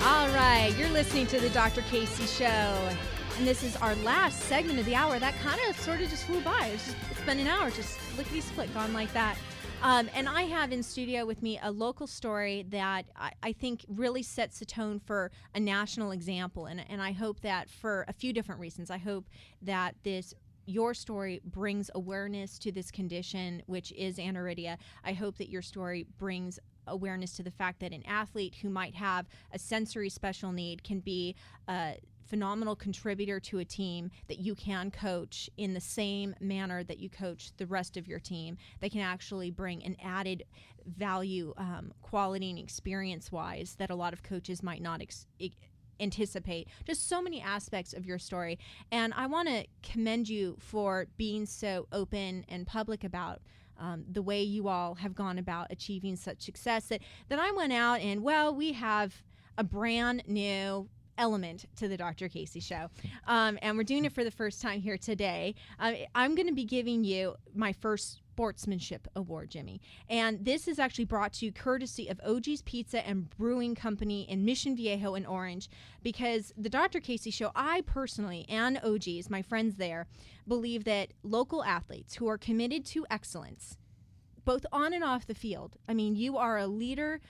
All right, you're listening to the Dr. Casey Show, and this is our last segment of the hour. That kind of sort of just flew by. It's been an hour, just lickety-split, gone like that. And I have in studio with me a local story that I think really sets the tone for a national example, and I hope that for a few different reasons. I hope that your story brings awareness to this condition, which is aniridia. I hope that your story brings awareness to the fact that an athlete who might have a sensory special need can be a phenomenal contributor to a team that you can coach in the same manner that you coach the rest of your team. They can actually bring an added value, quality and experience-wise that a lot of coaches might not anticipate. Just so many aspects of your story. And I want to commend you for being so open and public about the way you all have gone about achieving such success that I went out and, well, we have a brand new element to the Dr. Casey Show. And we're doing it for the first time here today. I'm going to be giving you my first Sportsmanship Award, Jimmy. And this is actually brought to you courtesy of Oggi's Pizza and Brewing Company in Mission Viejo in Orange, because the Dr. Casey Show, I personally, and Oggi's, my friends there, believe that local athletes who are committed to excellence, both on and off the field. I mean, you are a leader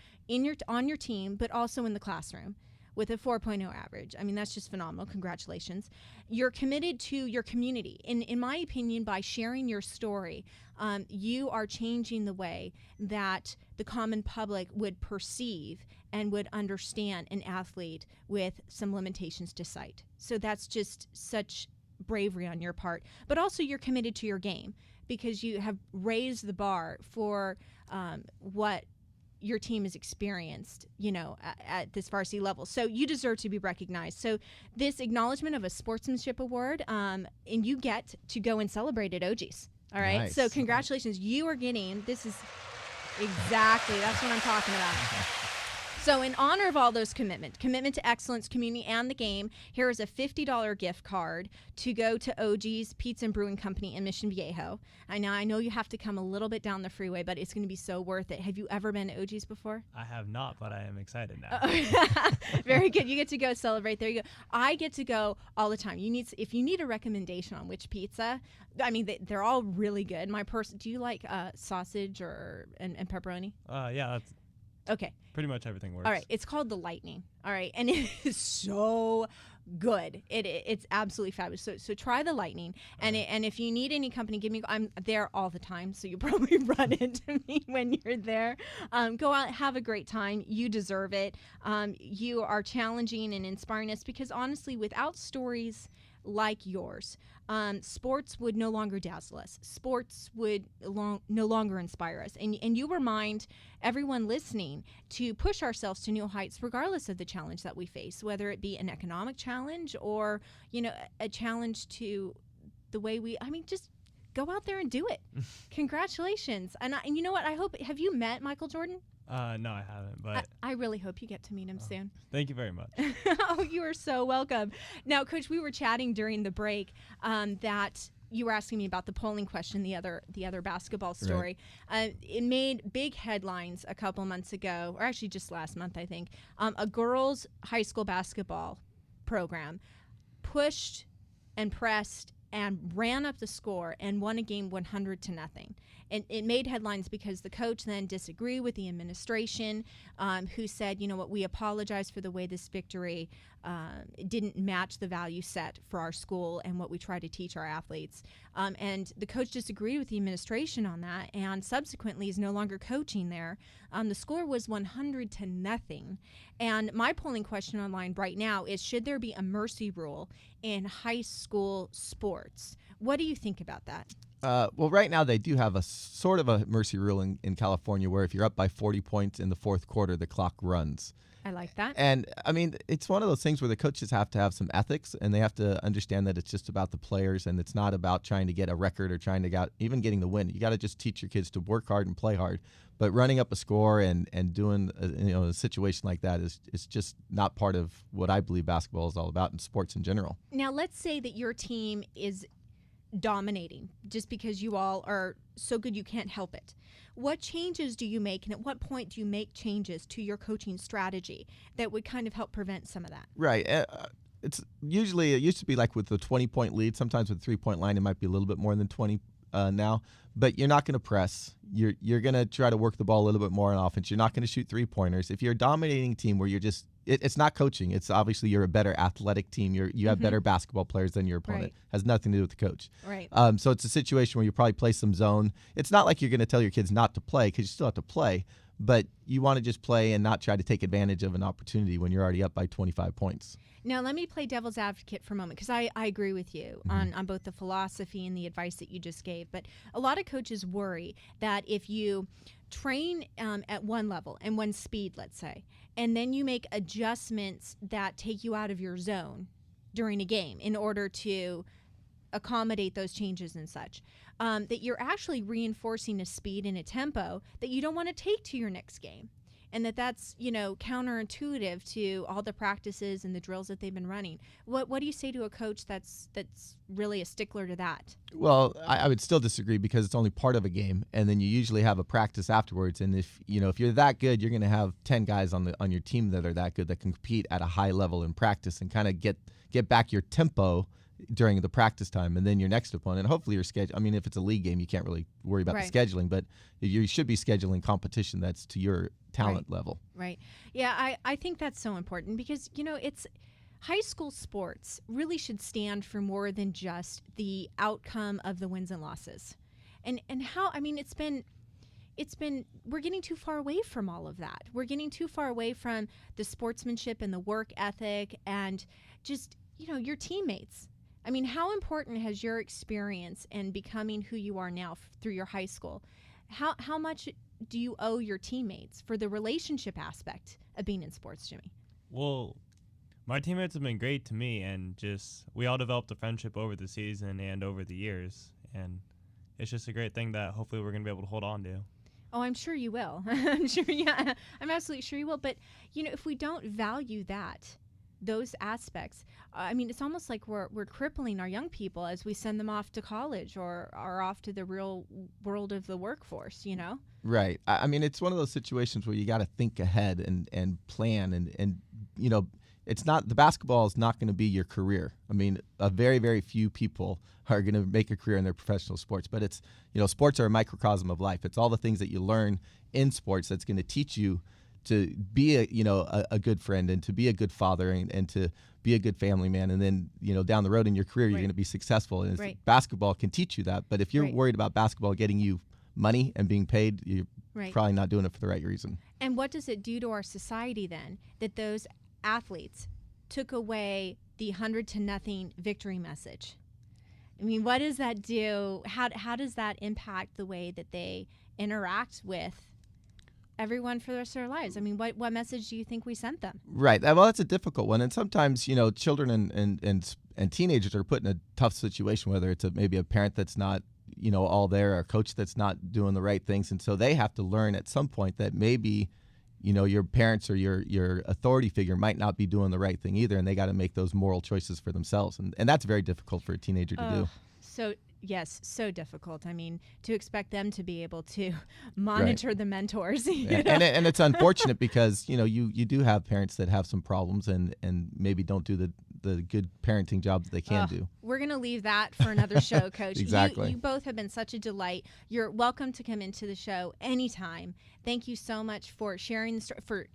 on your team, but also in the classroom with a 4.0 average. I mean, that's just phenomenal. Congratulations. You're committed to your community. In my opinion, by sharing your story, you are changing the way that the common public would perceive and would understand an athlete with some limitations to sight. So that's just such bravery on your part. But also you're committed to your game because you have raised the bar for what your team has experienced, at this varsity level. So you deserve to be recognized. So this acknowledgement of a Sportsmanship Award, and you get to go and celebrate at Oggi's. All right. Nice. So congratulations. You are getting, that's what I'm talking about. So in honor of all those commitment to excellence, community, and the game, here is a $50 gift card to go to Oggi's Pizza and Brewing Company in Mission Viejo. I know you have to come a little bit down the freeway, but it's going to be so worth it. Have you ever been to Oggi's before? I have not, but I am excited now. Very good. You get to go celebrate. There you go. I get to go all the time. If you need a recommendation on which pizza, I mean, they're all really good. Do you like sausage and pepperoni? Yeah, that's okay. Pretty much everything works. All right. It's called the Lightning. All right. And it is so good. It's absolutely fabulous. So try the Lightning. And if you need any company, I'm there all the time. So you probably run into me when you're there. Go out, have a great time. You deserve it. You are challenging and inspiring us because honestly, without stories like yours, sports would no longer dazzle us. Sports would no longer inspire us. And you remind everyone listening to push ourselves to new heights regardless of the challenge that we face, whether it be an economic challenge or, a challenge to the way just go out there and do it. Congratulations. And you know what? Have you met Michael Jordan? No, I haven't, but I really hope you get to meet him soon. Thank you very much. Oh, you are so welcome. Now, Coach, we were chatting during the break that you were asking me about the polling question, the other basketball story. Right. It made big headlines a couple months ago, or actually just last month, I think. A girls' high school basketball program pushed and pressed and ran up the score and won a game 100-0. And it made headlines because the coach then disagreed with the administration, who said, you know what, we apologize for the way this victory didn't match the value set for our school and what we try to teach our athletes. And the coach disagreed with the administration on that and subsequently is no longer coaching there. The score was 100-0. And my polling question online right now is, should there be a mercy rule in high school sports? What do you think about that? Well, right now they do have a sort of a mercy rule in California where if you're up by 40 points in the fourth quarter, the clock runs. I like that. And, I mean, it's one of those things where the coaches have to have some ethics and they have to understand that it's just about the players and it's not about trying to get a record or trying to even getting the win. You got to just teach your kids to work hard and play hard. But running up a score and doing a situation like that is just not part of what I believe basketball is all about and sports in general. Now, let's say that your team is dominating just because you all are so good you can't help it. What changes do you make, and at what point do you make changes to your coaching strategy that would kind of help prevent some of that? Right. It's usually, it used to be like with the 20-point lead. Sometimes with the 3-point line, it might be a little bit more than 20 now. But you're not going to press. You're going to try to work the ball a little bit more on offense. You're not going to shoot 3-pointers. If you're a dominating team where you're just, it's not coaching. It's obviously you're a better athletic team. You have better basketball players than your opponent. Right. Has nothing to do with the coach. Right. So it's a situation where you probably play some zone. It's not like you're going to tell your kids not to play, because you still have to play. But you want to just play and not try to take advantage of an opportunity when you're already up by 25 points. Now, let me play devil's advocate for a moment, because I agree with you on both the philosophy and the advice that you just gave. But a lot of coaches worry that if you train at one level and one speed, let's say, and then you make adjustments that take you out of your zone during a game in order to accommodate those changes and such, that you're actually reinforcing a speed and a tempo that you don't want to take to your next game. And that's, counterintuitive to all the practices and the drills that they've been running. What do you say to a coach that's really a stickler to that? Well, I would still disagree, because it's only part of a game, and then you usually have a practice afterwards. And if you're that good, you're going to have 10 guys on your team that are that good, that can compete at a high level in practice and kind of get back your tempo during the practice time, and then your next opponent. Hopefully your schedule. I mean, if it's a league game, you can't really worry about the scheduling, but you should be scheduling competition that's to your talent level. Right. Yeah, I think that's so important, because it's high school sports really should stand for more than just the outcome of the wins and losses. And how, I mean, it's been we're getting too far away from all of that. We're getting too far away from the sportsmanship and the work ethic and just, your teammates. I mean, how important has your experience in becoming who you are now through your high school? How much do you owe your teammates for the relationship aspect of being in sports, Jimmy? Well, my teammates have been great to me, and just we all developed a friendship over the season and over the years, and it's just a great thing that hopefully we're going to be able to hold on to. Oh, I'm sure you will. I'm sure, yeah, I'm absolutely sure you will. But, if we don't value those aspects, I mean, it's almost like we're crippling our young people as we send them off to college or are off to the real world of the workforce, Right. I mean, it's one of those situations where you got to think ahead and plan and it's not, the basketball is not going to be your career. I mean, a very, very few people are going to make a career in their professional sports, but it's, sports are a microcosm of life. It's all the things that you learn in sports that's going to teach you to be a good friend and to be a good father and to be a good family man. And then, down the road in your career, you're going to be successful. And basketball can teach you that. But if you're worried about basketball getting you money and being paid, you're probably not doing it for the right reason. And what does it do to our society then that those athletes took away the 100-0 victory message? I mean, what does that do? How does that impact the way that they interact with everyone for the rest of their lives? I mean, what message do you think we sent them? Right. Well, that's a difficult one. And sometimes, children and teenagers are put in a tough situation, whether it's maybe a parent that's not, all there, or a coach that's not doing the right things. And so they have to learn at some point that maybe, your parents or your authority figure might not be doing the right thing either. And they got to make those moral choices for themselves. And that's very difficult for a teenager to do. So, yes, so difficult. I mean, to expect them to be able to monitor the mentors. And it's unfortunate because, you do have parents that have some problems and maybe don't do the good parenting job that they can do. We're going to leave that for another show, Coach. Exactly. You both have been such a delight. You're welcome to come into the show anytime. Thank you so much for sharing the story, for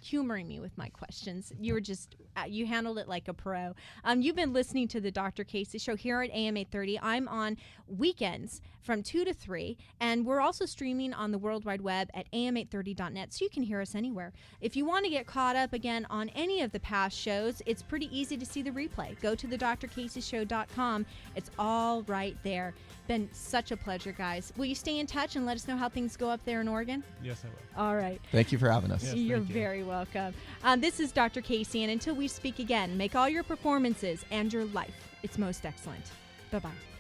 humoring me with my questions. You were just, you handled it like a pro. You've been listening to the Dr. Casey Show here at AM 830. I'm on weekends from 2 to 3, and we're also streaming on the World Wide Web at am830.net, so you can hear us anywhere. If you want to get caught up again on any of the past shows, it's pretty easy to see the replay. Go to the drcaseyshow.com. It's all right there. Been such a pleasure, guys. Will you stay in touch and let us know how things go up there in Oregon? Yes, I will. All right. Thank you for having us. Yes, You're thank you. very welcome. This is Dr. Casey, and until we speak again, make all your performances and your life its most excellent. Bye-bye.